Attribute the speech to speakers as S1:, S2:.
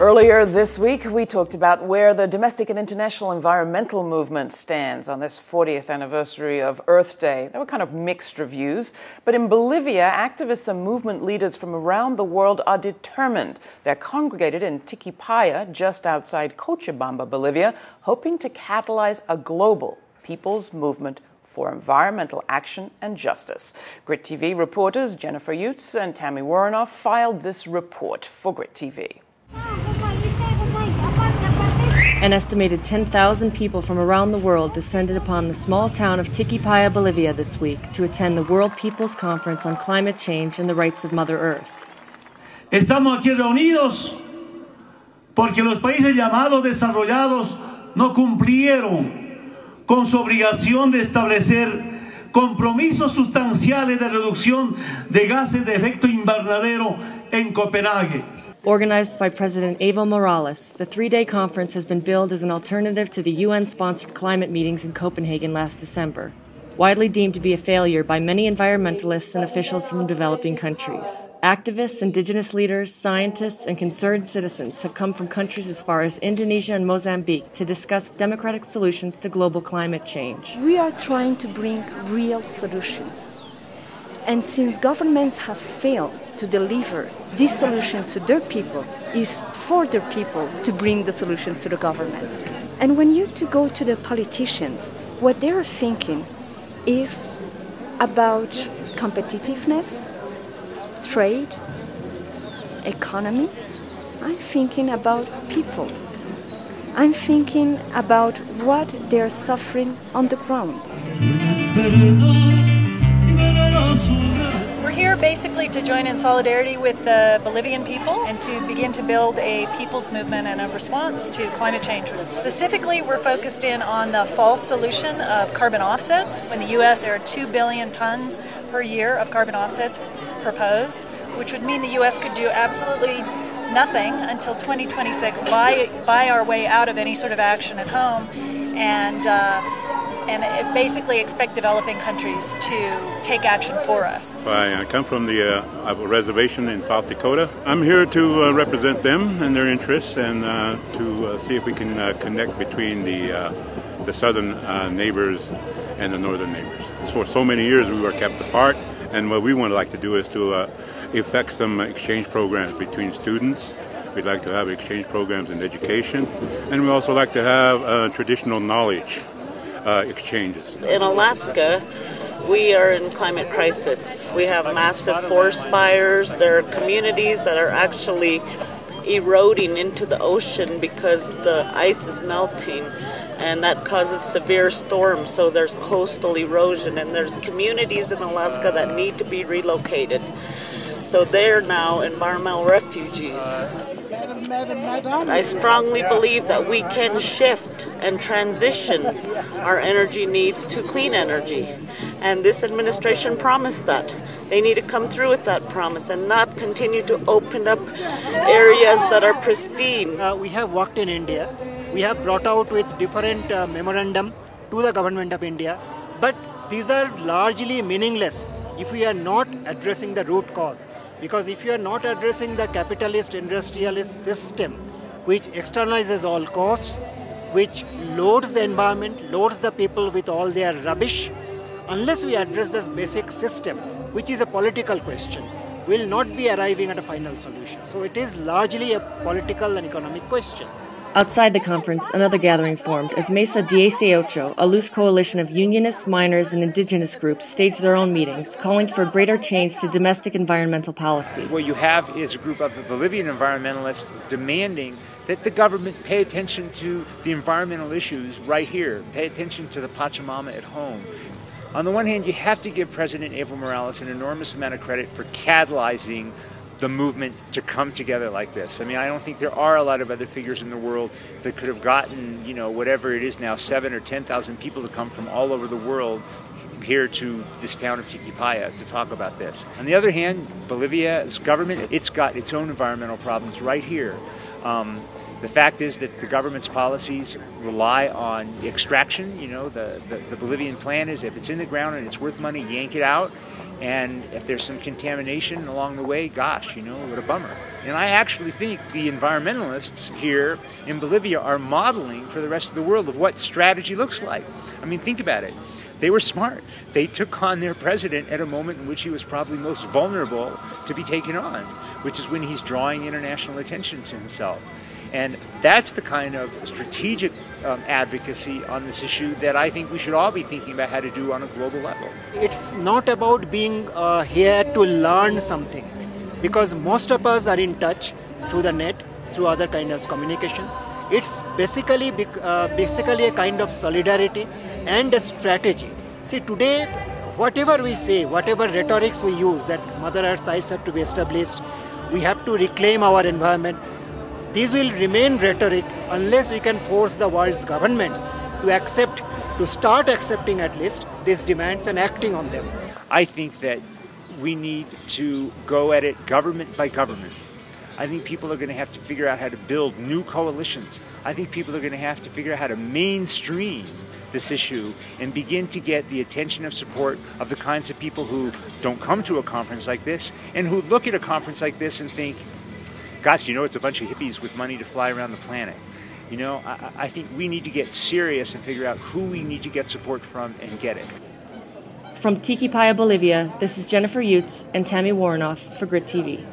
S1: Earlier this week, we talked about where the domestic and international environmental movement stands on this 40th anniversary of Earth Day. There were kind of mixed reviews, but in Bolivia, activists and movement leaders from around the world are determined. They're congregated in Tiquipaya, just outside Cochabamba, Bolivia, hoping to catalyze a global people's movement for environmental action and justice. GRITtv reporters Jennifer Utes and Tami Woronoff filed this report for GRITtv.
S2: An estimated 10,000 people from around the world descended upon the small town of Tiquipaya, Bolivia this week to attend the World People's Conference on Climate Change and the Rights of Mother Earth.
S3: Estamos aquí reunidos porque los países llamados desarrollados no cumplieron con su obligación de establecer compromisos sustanciales de reducción de gases de efecto invernadero en Copenhagen.
S2: Organized by President Evo Morales, the three-day conference has been billed as an alternative to the UN-sponsored climate meetings in Copenhagen last December, widely deemed to be a failure by many environmentalists and officials from developing countries. Activists, indigenous leaders, scientists, and concerned citizens have come from countries as far as Indonesia and Mozambique to discuss democratic solutions to global climate change.
S4: We are trying to bring real solutions. And since governments have failed to deliver these solutions to their people, it's for their people to bring the solutions to the governments. And when you go to the politicians, what they're thinking is about competitiveness, trade, economy. I'm thinking about people. I'm thinking about what they're suffering on the ground.
S5: We're here basically to join in solidarity with the Bolivian people and to begin to build a people's movement and a response to climate change. Specifically, we're focused in on the false solution of carbon offsets. In the U.S., there are 2 billion tons per year of carbon offsets proposed, which would mean the U.S. could do absolutely nothing until 2026, buy our way out of any sort of action at home, and basically expect developing countries to take action for us.
S6: I come from the reservation in South Dakota. I'm here to represent them and their interests and to see if we can connect between the southern neighbors and the northern neighbors. For so many years we were kept apart, and what we would like to do is to effect some exchange programs between students. We'd like to have exchange programs in education, and we also like to have traditional knowledge exchanges.
S7: In Alaska, we are in climate crisis. We have massive forest fires. There are communities that are actually eroding into the ocean because the ice is melting, and that causes severe storms. So there's coastal erosion, and there's communities in Alaska that need to be relocated. So they're now environmental refugees. I strongly believe that we can shift and transition our energy needs to clean energy. And this administration promised that. They need to come through with that promise and not continue to open up areas that are pristine.
S8: We have worked in India. We have brought out with different memorandum to the government of India. But these are largely meaningless if we are not addressing the root cause. Because if you are not addressing the capitalist industrialist system, which externalizes all costs, which loads the environment, loads the people with all their rubbish, unless we address this basic system, which is a political question, we will not be arriving at a final solution. So it is largely a political and economic question.
S2: Outside the conference, another gathering formed as Mesa 18, a loose coalition of unionists, miners, and indigenous groups staged their own meetings, calling for greater change to domestic environmental policy.
S9: What you have is a group of Bolivian environmentalists demanding that the government pay attention to the environmental issues right here, pay attention to the Pachamama at home. On the one hand, you have to give President Evo Morales an enormous amount of credit for catalyzing the movement to come together like this. I mean, I don't think there are a lot of other figures in the world that could have gotten, whatever it is now, 7,000 or 10,000 people to come from all over the world here to this town of Tiquipaya to talk about this. On the other hand, Bolivia's government, it's got its own environmental problems right here. The fact is that the government's policies rely on extraction. The Bolivian plan is if it's in the ground and it's worth money, yank it out. And if there's some contamination along the way, gosh, what a bummer. And I actually think the environmentalists here in Bolivia are modeling for the rest of the world of what strategy looks like. I mean, think about it. They were smart. They took on their president at a moment in which he was probably most vulnerable to be taken on, which is when he's drawing international attention to himself. And that's the kind of strategic advocacy on this issue that I think we should all be thinking about how to do on a global level.
S8: It's not about being here to learn something, because most of us are in touch through the net, through other kind of communication. It's basically a kind of solidarity and a strategy. See, today, whatever we say, whatever rhetorics we use, that Mother Earth's rights have to be established, we have to reclaim our environment, these will remain rhetoric unless we can force the world's governments to start accepting at least these demands and acting on them.
S9: I think that we need to go at it government by government. I think people are going to have to figure out how to build new coalitions. I think people are going to have to figure out how to mainstream this issue and begin to get the attention of support of the kinds of people who don't come to a conference like this and who look at a conference like this and think, gosh, it's a bunch of hippies with money to fly around the planet. I think we need to get serious and figure out who we need to get support from and get it.
S2: From Tiquipaya, Bolivia, this is Jennifer Utes and Tami Woronoff for GRITtv.